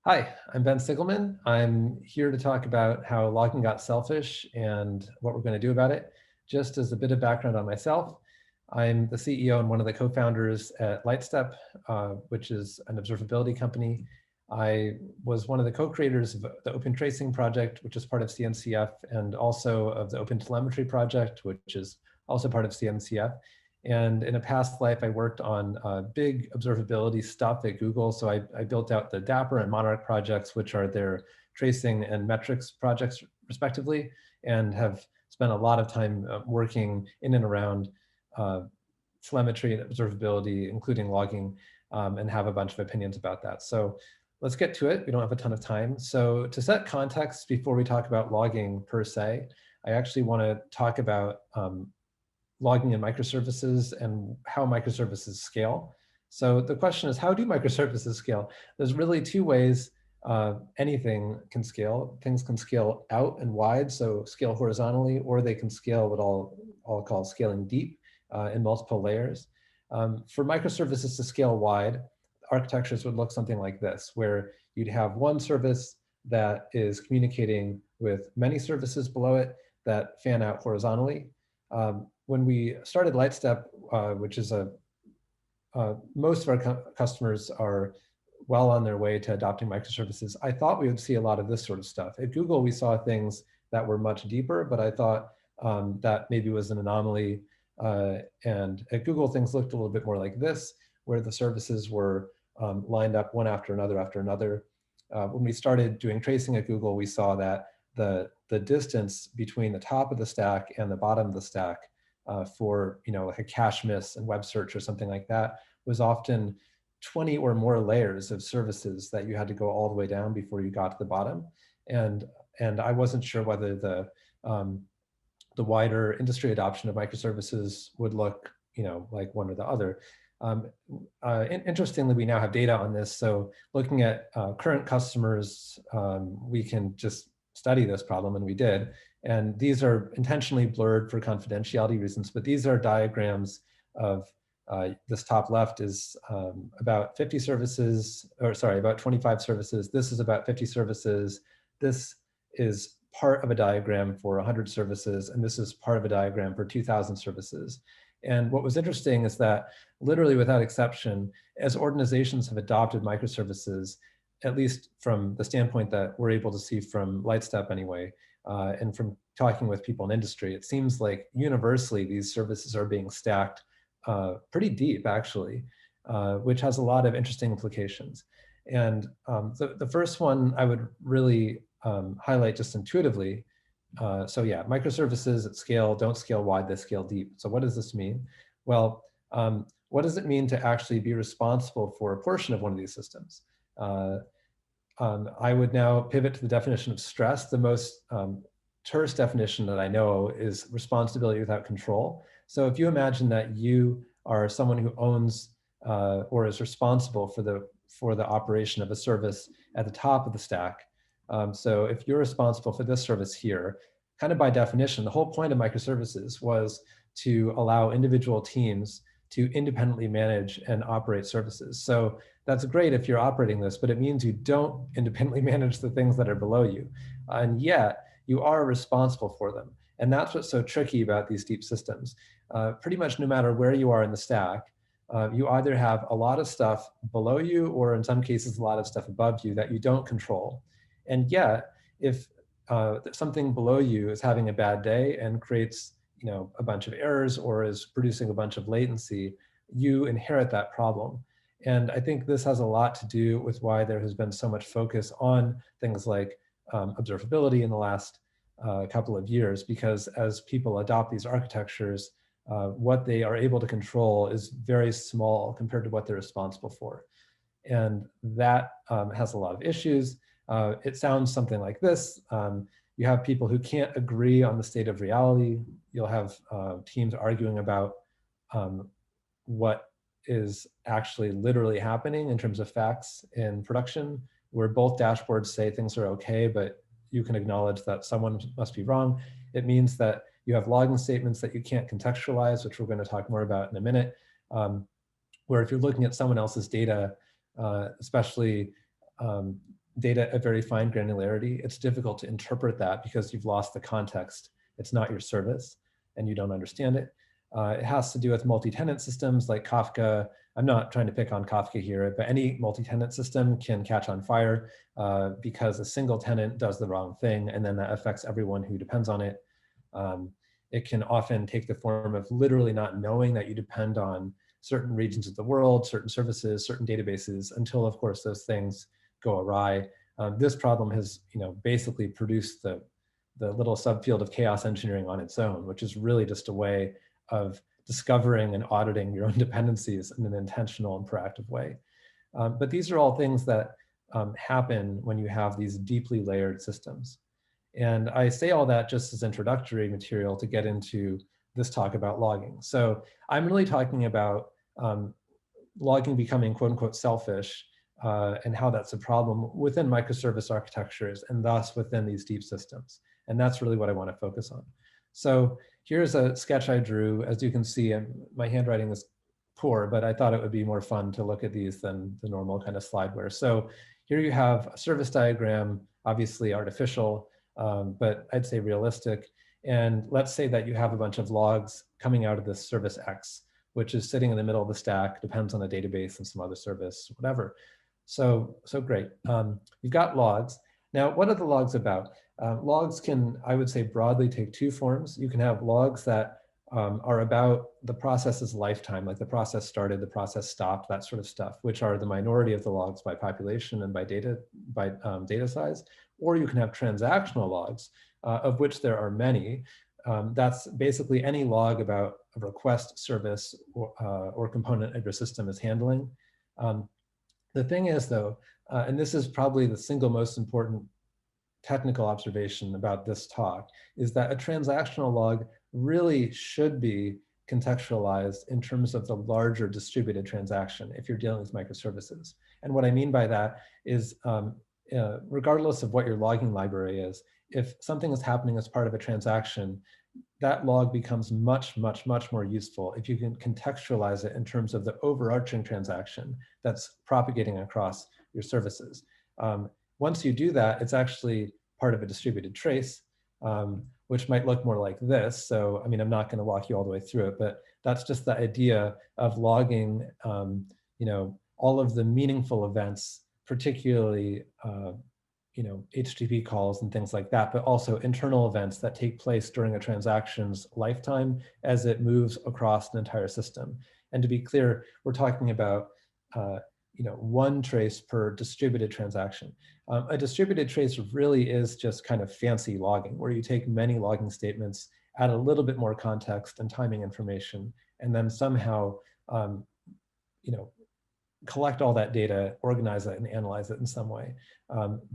Hi, I'm Ben Sigelman. I'm here to talk about how logging got selfish and what we're going to do about it. Just as a bit of background on myself, I'm the CEO and one of the co-founders at Lightstep, which is an observability company. I was one of the co-creators of the Open Tracing project, which is part of CNCF, and also of the Open Telemetry project, which is also part of CNCF. And in a past life, I worked on big observability stuff at Google. So I built out the Dapper and Monarch projects, which are their tracing and metrics projects, respectively, and have spent a lot of time working in and around telemetry and observability, including logging, and have a bunch of opinions about that. So let's get to it. We don't have a ton of time. So to set context before we talk about logging per se, I actually want to talk about logging in microservices and how microservices scale. So the question is, how do microservices scale? There's really two ways anything can scale. Things can scale out and wide, so scale horizontally, or they can scale what I'll call scaling deep in multiple layers. For microservices to scale wide, architectures would look something like this, where you'd have one service that is communicating with many services below it that fan out horizontally. When we started Lightstep, which is most of our customers are well on their way to adopting microservices, I thought we would see a lot of this sort of stuff. At Google, we saw things that were much deeper, but I thought that maybe was an anomaly. And at Google, things looked a little bit more like this, where the services were lined up one after another. When we started doing tracing at Google, we saw that the distance between the top of the stack and the bottom of the stack for like a cache miss and web search or something like that was often 20 or more layers of services that you had to go all the way down before you got to the bottom. And I wasn't sure whether the wider industry adoption of microservices would look like one or the other. Interestingly, we now have data on this. So looking at current customers, we can just study this problem, and we did. And these are intentionally blurred for confidentiality reasons, but these are diagrams of this top left is about 50 services, or sorry, about 25 services. This is about 50 services. This is part of a diagram for 100 services, and this is part of a diagram for 2,000 services. And what was interesting is that literally without exception, as organizations have adopted microservices, at least from the standpoint that we're able to see from Lightstep anyway, and from talking with people in industry, it seems like universally these services are being stacked pretty deep, actually, which has a lot of interesting implications. And the first one I would really highlight just intuitively. So yeah, microservices at scale don't scale wide, they scale deep. So what does this mean? Well, what does it mean to actually be responsible for a portion of one of these systems? I would now pivot to the definition of stress. The most terse definition that I know is responsibility without control. So if you imagine that you are someone who owns or is responsible for the operation of a service at the top of the stack. So if you're responsible for this service here, kind of by definition, the whole point of microservices was to allow individual teams to independently manage and operate services. So that's great if you're operating this, but it means you don't independently manage the things that are below you. And yet you are responsible for them. And that's what's so tricky about these deep systems. Pretty much no matter where you are in the stack, you either have a lot of stuff below you, or in some cases, a lot of stuff above you that you don't control. And yet, if something below you is having a bad day and creates a bunch of errors or is producing a bunch of latency, you inherit that problem. And I think this has a lot to do with why there has been so much focus on things like observability in the last couple of years, because as people adopt these architectures, what they are able to control is very small compared to what they're responsible for. And that has a lot of issues. It sounds something like this. You have people who can't agree on the state of reality. You'll have teams arguing about what is actually literally happening in terms of facts in production, where both dashboards say things are okay, but you can acknowledge that someone must be wrong. It means that you have logging statements that you can't contextualize, which we're going to talk more about in a minute, where if you're looking at someone else's data, especially data at very fine granularity, it's difficult to interpret that because you've lost the context. It's not your service and you don't understand it. It has to do with multi-tenant systems like Kafka. I'm not trying to pick on Kafka here, but any multi-tenant system can catch on fire because a single tenant does the wrong thing, and then that affects everyone who depends on it. It can often take the form of literally not knowing that you depend on certain regions of the world, certain services, certain databases, until of course those things go awry. This problem has, basically produced the little subfield of chaos engineering on its own, which is really just a way of discovering and auditing your own dependencies in an intentional and proactive way. But these are all things that happen when you have these deeply layered systems. And I say all that just as introductory material to get into this talk about logging. So I'm really talking about logging becoming quote unquote selfish and how that's a problem within microservice architectures and thus within these deep systems. And that's really what I want to focus on. So here's a sketch I drew. As you can see, my handwriting is poor, but I thought it would be more fun to look at these than the normal kind of slideware. So here you have a service diagram, obviously artificial, but I'd say realistic. And let's say that you have a bunch of logs coming out of this service X, which is sitting in the middle of the stack, depends on the database and some other service, whatever. So great. You've got logs. Now, what are the logs about? Logs can, I would say, broadly take two forms. You can have logs that are about the process's lifetime, like the process started, the process stopped, that sort of stuff, which are the minority of the logs by population and by data size. Or you can have transactional logs, of which there are many. That's basically any log about a request, service, or component of your system is handling. The thing is, though, and this is probably the single most important technical observation about this talk, is that a transactional log really should be contextualized in terms of the larger distributed transaction if you're dealing with microservices. And what I mean by that is, regardless of what your logging library is, if something is happening as part of a transaction, that log becomes much, much, much more useful if you can contextualize it in terms of the overarching transaction that's propagating across your services. Once you do that, it's actually part of a distributed trace, which might look more like this. So, I mean, I'm not going to walk you all the way through it, but that's just the idea of logging, all of the meaningful events, particularly, HTTP calls and things like that, but also internal events that take place during a transaction's lifetime as it moves across an entire system. And to be clear, we're talking about one trace per distributed transaction. A distributed trace really is just kind of fancy logging, where you take many logging statements, add a little bit more context and timing information, and then somehow collect all that data, organize it, and analyze it in some way.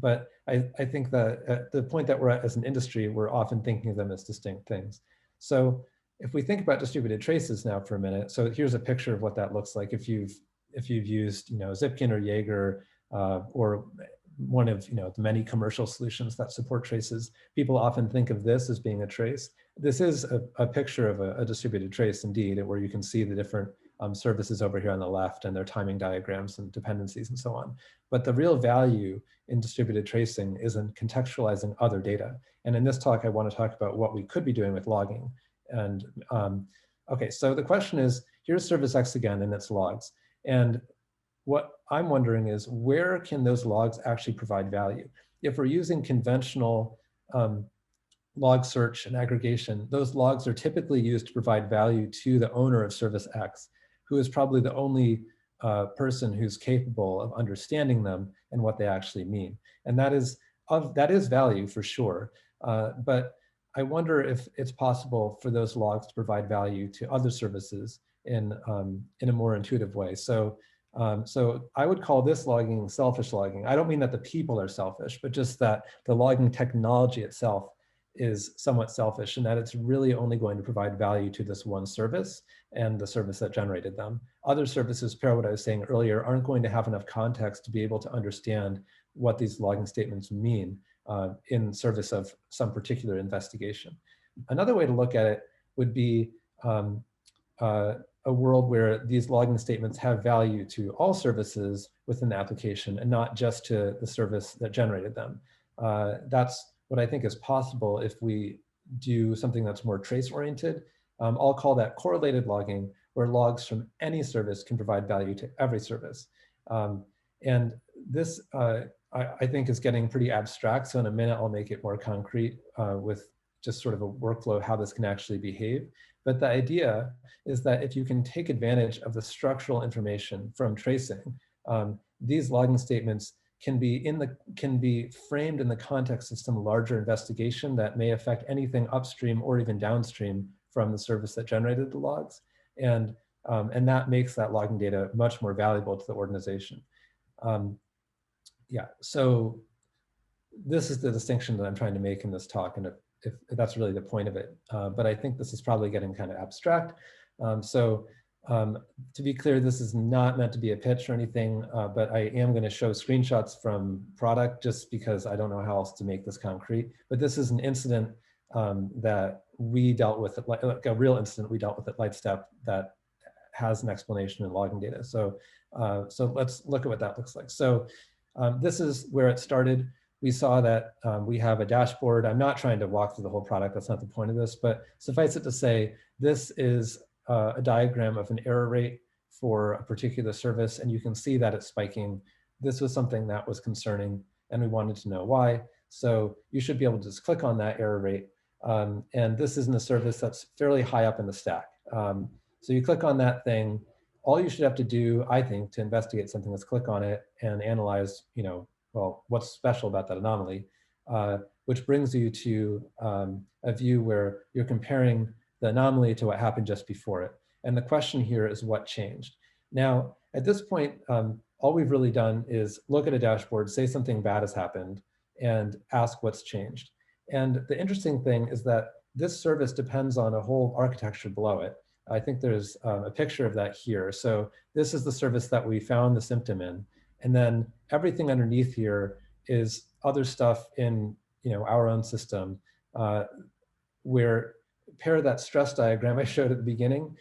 But I think that at the point that we're at as an industry, we're often thinking of them as distinct things. So if we think about distributed traces now for a minute, so here's a picture of what that looks like if you've used Zipkin or Jaeger or one of the many commercial solutions that support traces. People often think of this as being a trace. This is a picture of a distributed trace indeed, where you can see the different services over here on the left and their timing diagrams and dependencies and so on. But the real value in distributed tracing is in contextualizing other data. And in this talk, I want to talk about what we could be doing with logging. And okay, so the question is, here's service X again and its logs. And what I'm wondering is, where can those logs actually provide value? If we're using conventional log search and aggregation, those logs are typically used to provide value to the owner of service X, who is probably the only person who's capable of understanding them and what they actually mean. And that is value for sure. But I wonder if it's possible for those logs to provide value to other services in a more intuitive way. So I would call this logging selfish logging. I don't mean that the people are selfish, but just that the logging technology itself is somewhat selfish, and that it's really only going to provide value to this one service and the service that generated them. Other services, per what I was saying earlier, aren't going to have enough context to be able to understand what these logging statements mean in service of some particular investigation. Another way to look at it would be a world where these logging statements have value to all services within the application and not just to the service that generated them. That's what I think is possible if we do something that's more trace oriented. I'll call that correlated logging, where logs from any service can provide value to every service. And this, I think, is getting pretty abstract. So in a minute, I'll make it more concrete with just sort of a workflow of how this can actually behave. But the idea is that if you can take advantage of the structural information from tracing, these logging statements can be framed in the context of some larger investigation that may affect anything upstream or even downstream from the service that generated the logs. And that makes that logging data much more valuable to the organization. Yeah, so this is the distinction that I'm trying to make in this talk, and if that's really the point of it. But I think this is probably getting kind of abstract. To be clear, this is not meant to be a pitch or anything, but I am going to show screenshots from product just because I don't know how else to make this concrete. But this is an incident that we dealt with, like a real incident we dealt with at Lightstep that has an explanation in logging data. So let's look at what that looks like. So this is where it started. We saw that we have a dashboard. I'm not trying to walk through the whole product. That's not the point of this, but suffice it to say, this is a diagram of an error rate for a particular service, and you can see that it's spiking. This was something that was concerning, and we wanted to know why. So you should be able to just click on that error rate. And this isn't a service that's fairly high up in the stack. So you click on that thing. All you should have to do, I think, to investigate something is click on it and analyze, well, what's special about that anomaly, which brings you to a view where you're comparing the anomaly to what happened just before it. And the question here is what changed? Now, at this point, all we've really done is look at a dashboard, say something bad has happened, and ask what's changed. And the interesting thing is that this service depends on a whole architecture below it. I think there's a picture of that here. So this is the service that we found the symptom in. And then everything underneath here is other stuff in our own system, where pair that stress diagram I showed at the beginning.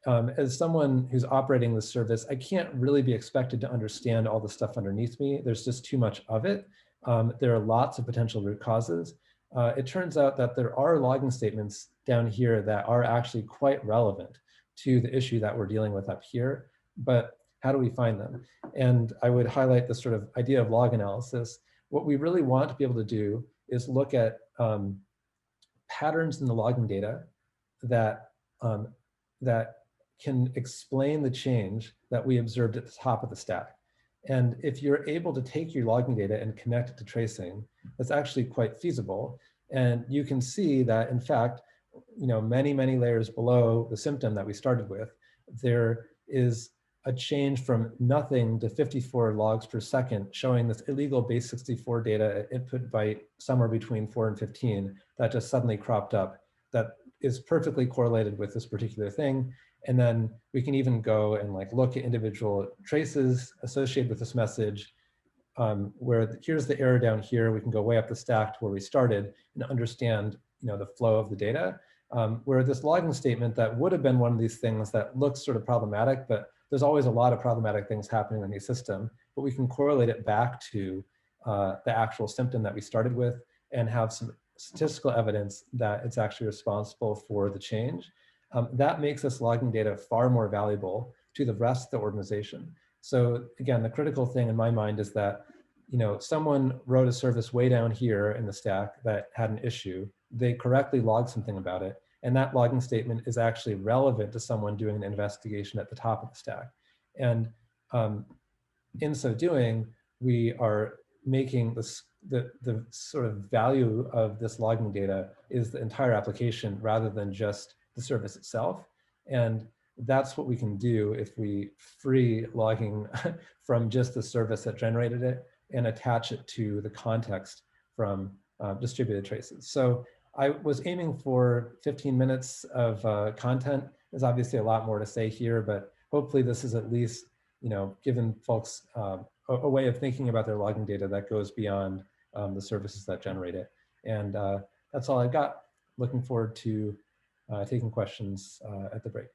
As someone who's operating the service, I can't really be expected to understand all the stuff underneath me. There's just too much of it. There are lots of potential root causes. It turns out that there are logging statements down here that are actually quite relevant to the issue that we're dealing with up here, but how do we find them? And I would highlight this sort of idea of log analysis. What we really want to be able to do is look at patterns in the logging data that can explain the change that we observed at the top of the stack. And if you're able to take your logging data and connect it to tracing, that's actually quite feasible. And you can see that, in fact, many, many layers below the symptom that we started with, there is a change from nothing to 54 logs per second, showing this illegal base64 data at input byte somewhere between 4 and 15 that just suddenly cropped up that is perfectly correlated with this particular thing. And then we can even go and look at individual traces associated with this message, where here's the error down here. We can go way up the stack to where we started and understand the flow of the data. Where this logging statement that would have been one of these things that looks sort of problematic, but there's always a lot of problematic things happening in the system, but we can correlate it back to the actual symptom that we started with and have some statistical evidence that it's actually responsible for the change. That makes this logging data far more valuable to the rest of the organization. So again, the critical thing in my mind is that someone wrote a service way down here in the stack that had an issue. They correctly logged something about it, and that logging statement is actually relevant to someone doing an investigation at the top of the stack. And in so doing, we are making this, the sort of value of this logging data is the entire application rather than just the service itself. And that's what we can do if we free logging from just the service that generated it and attach it to the context from distributed traces. So I was aiming for 15 minutes of content. There's obviously a lot more to say here, but hopefully this is at least, given folks a way of thinking about their logging data that goes beyond the services that generate it. And that's all I've got. Looking forward to taking questions at the break.